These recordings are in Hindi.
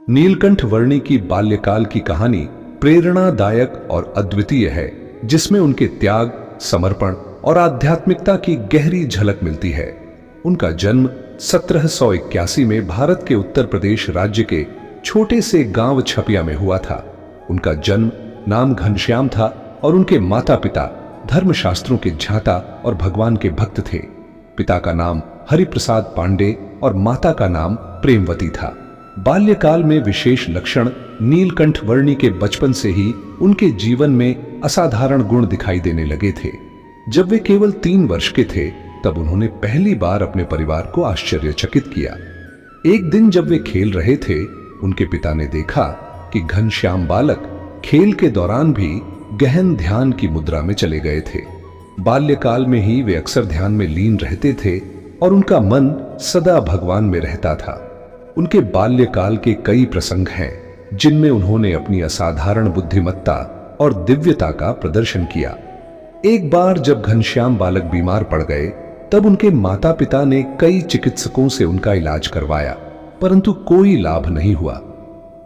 नीलकंठ वर्णी की बाल्यकाल की कहानी प्रेरणादायक और अद्वितीय है, जिसमें उनके त्याग, समर्पण और आध्यात्मिकता की गहरी झलक मिलती है। उनका जन्म 1781 में भारत के उत्तर प्रदेश राज्य के छोटे से गांव छपिया में हुआ था। उनका जन्म नाम घनश्याम था और उनके माता पिता धर्मशास्त्रों के झांता और भगवान के भक्त थे। पिता का नाम हरिप्रसाद पांडे और माता का नाम प्रेमवती था। बाल्यकाल में विशेष लक्षण नीलकंठ वर्णी के बचपन से ही उनके जीवन में असाधारण गुण दिखाई देने लगे थे। जब वे केवल 3 वर्ष के थे, तब उन्होंने पहली बार अपने परिवार को आश्चर्यचकित किया। एक दिन जब वे खेल रहे थे, उनके पिता ने देखा कि घनश्याम बालक खेल के दौरान भी गहन ध्यान की मुद्रा में चले गए थे। बाल्यकाल में ही वे अक्सर ध्यान में लीन रहते थे और उनका मन सदा भगवान में रहता था। उनके बाल्यकाल के कई प्रसंग हैं, जिनमें उन्होंने अपनी असाधारण बुद्धिमत्ता और दिव्यता का प्रदर्शन किया। एक बार जब घनश्याम बालक बीमार पड़ गए, तब उनके माता पिता ने कई चिकित्सकों से उनका इलाज करवाया, परंतु कोई लाभ नहीं हुआ।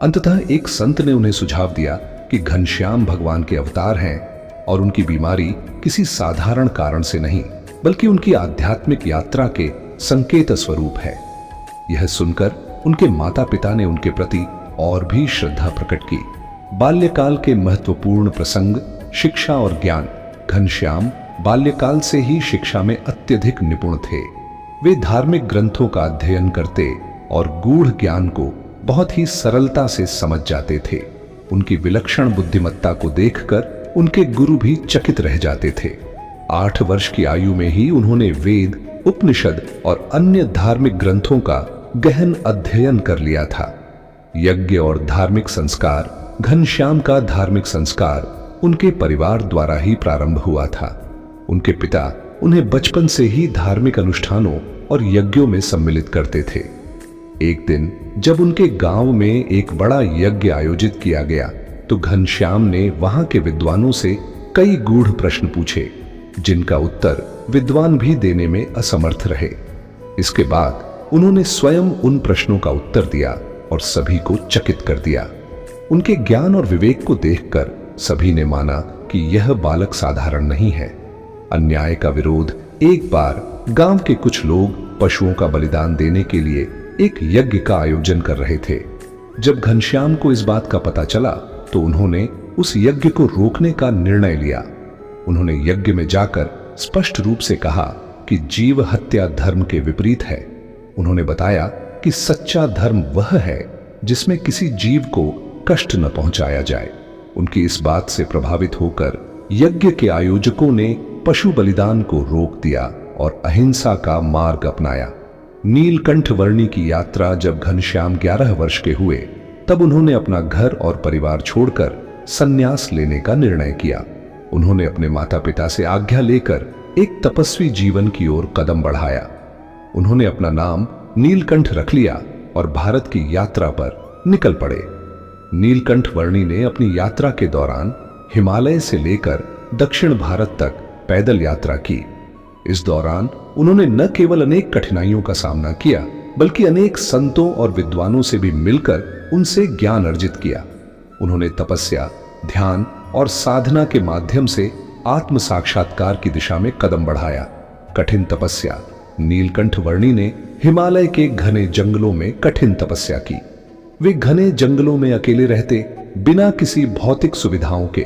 अंततः एक संत ने उन्हें सुझाव दिया कि घनश्याम भगवान के अवतार हैं और उनकी बीमारी किसी साधारण कारण से नहीं, बल्कि उनकी आध्यात्मिक यात्रा के संकेत स्वरूप है। यह सुनकर उनके माता पिता ने उनके प्रति और भी श्रद्धा प्रकट की। बाल्यकाल के महत्वपूर्ण प्रसंग, शिक्षा और ज्ञान। घनश्याम बाल्यकाल से ही शिक्षा में अत्यधिक निपुण थे। वे धार्मिक ग्रंथों का अध्ययन करते और गूढ़ ज्ञान को बहुत ही सरलता से समझ जाते थे। उनकी विलक्षण बुद्धिमत्ता को देखकर उनके गुरु भी चकित रह जाते थे। 8 वर्ष की आयु में ही उन्होंने वेद, उपनिषद और अन्य धार्मिक ग्रंथों का गहन अध्ययन कर लिया था। यज्ञ और धार्मिक संस्कार। घनश्याम का धार्मिक संस्कार उनके परिवार द्वारा ही प्रारंभ हुआ था। उनके पिता उन्हें बचपन से ही धार्मिक अनुष्ठानों और यज्ञों में सम्मिलित करते थे। एक दिन जब उनके गांव में एक बड़ा यज्ञ आयोजित किया गया, तो घनश्याम ने वहां के विद्वानों से कई गूढ़ प्रश्न पूछे, जिनका उत्तर विद्वान भी देने में असमर्थ रहे। इसके बाद उन्होंने स्वयं उन प्रश्नों का उत्तर दिया और सभी को चकित कर दिया। उनके ज्ञान और विवेक को देखकर सभी ने माना कि यह बालक साधारण नहीं है। अन्याय का विरोध। एक बार गांव के कुछ लोग पशुओं का बलिदान देने के लिए एक यज्ञ का आयोजन कर रहे थे। जब घनश्याम को इस बात का पता चला, तो उन्होंने उस यज्ञ को रोकने का निर्णय लिया। उन्होंने यज्ञ में जाकर स्पष्ट रूप से कहा कि जीव हत्या धर्म के विपरीत है। उन्होंने बताया कि सच्चा धर्म वह है जिसमें किसी जीव को कष्ट न पहुंचाया जाए। उनकी इस बात से प्रभावित होकर यज्ञ के आयोजकों ने पशु बलिदान को रोक दिया और अहिंसा का मार्ग अपनाया। नीलकंठ वर्णी की यात्रा। जब घनश्याम 11 वर्ष के हुए, तब उन्होंने अपना घर और परिवार छोड़कर संन्यास लेने का निर्णय किया। उन्होंने अपने माता पिता से आज्ञा लेकर एक तपस्वी जीवन की ओर कदम बढ़ाया। उन्होंने अपना नाम नीलकंठ रख लिया और भारत की यात्रा पर निकल पड़े। नीलकंठ वर्णी ने अपनी यात्रा के दौरान हिमालय से लेकर दक्षिण भारत तक पैदल यात्रा की। इस दौरान उन्होंने न केवल अनेक कठिनाइयों का सामना किया, बल्कि अनेक संतों और विद्वानों से भी मिलकर उनसे ज्ञान अर्जित किया। उन्होंने तपस्या, ध्यान और साधना के माध्यम से आत्म साक्षात्कार की दिशा में कदम बढ़ाया। कठिन तपस्या। नीलकंठ वर्णी ने हिमालय के घने जंगलों में कठिन तपस्या की। वे घने जंगलों में अकेले रहते, बिना किसी भौतिक सुविधाओं के।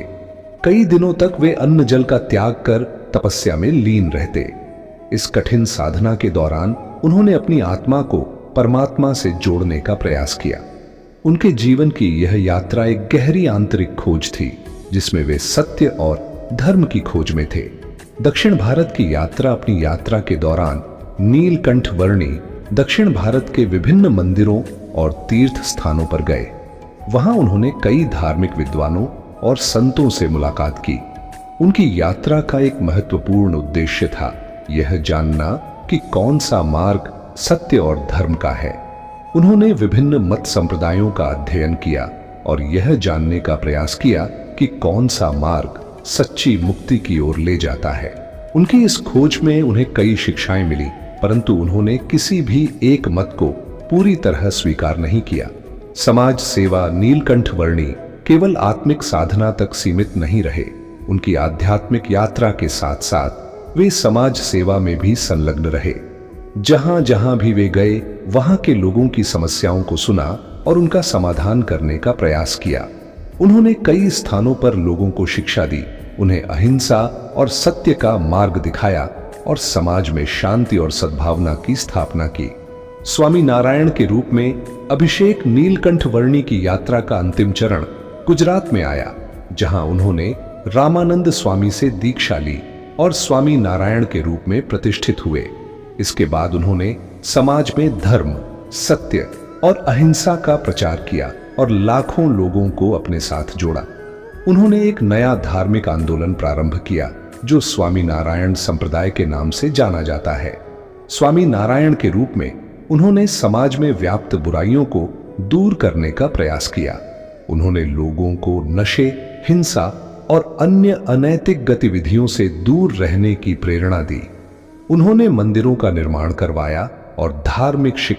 कई दिनों तक वे अन्न जल का त्याग कर तपस्या में लीन रहते। इस कठिन साधना के दौरान उन्होंने अपनी आत्मा को परमात्मा से जोड़ने का प्रयास किया। उनके जीवन की यह यात्रा एक गहरी आंतरिक खोज थी, जिसमें वे सत्य और धर्म की खोज में थे। दक्षिण भारत की यात्रा। अपनी यात्रा के दौरान नीलकंठ वर्णी दक्षिण भारत के विभिन्न मंदिरों और तीर्थ स्थानों पर गए। वहां उन्होंने कई धार्मिक विद्वानों और संतों से मुलाकात की। उनकी यात्रा का एक महत्वपूर्ण उद्देश्य था यह जानना कि कौन सा मार्ग सत्य और धर्म का है। उन्होंने विभिन्न मत संप्रदायों का अध्ययन किया और यह जानने का प्रयास किया कि कौन सा मार्ग सच्ची मुक्ति की ओर ले जाता है। उनकी इस खोज में उन्हें कई शिक्षाएं मिली, परंतु उन्होंने किसी भी एक मत को पूरी तरह स्वीकार नहीं किया। समाज सेवा नीलकंठ वर्णी केवल आत्मिक साधना तक सीमित नहीं रहे। उनकी आध्यात्मिक यात्रा के साथ साथ वे समाज सेवा में भी संलग्न रहे। जहां जहां भी वे गए वहां के लोगों की समस्याओं को सुना और उनका समाधान करने का प्रयास किया। उन्होंने कई स्थानों पर लोगों को शिक्षा दी, उन्हें अहिंसा और सत्य का मार्ग दिखाया और समाज में शांति और सद्भावना की स्थापना की। स्वामी नारायण के रूप में अभिषेक नीलकंठ वर्णी की यात्रा का अंतिम चरण गुजरात में आया, जहां उन्होंने रामानंद स्वामी से दीक्षा ली और स्वामी नारायण के रूप में प्रतिष्ठित हुए। इसके बाद उन्होंने समाज में धर्म, सत्य और अहिंसा का प्रचार किया और लाखों लोगों को अपने साथ जोड़ा। उन्होंने एक नया धार्मिक आंदोलन प्रारंभ किया जो स्वामी नारायण संप्रदाय के नाम से जाना जाता है। स्वामी नारायण के रूप में उन्होंने समाज में व्याप्त बुराइयों को दूर करने का प्रयास किया। उन्होंने लोगों को नशे, हिंसा और अन्य अनैतिक गतिविधियों से दूर रहने की प्रेरणा दी। उन्होंने मंदिरों का निर्माण करवाया और धार्मिक शिक्षा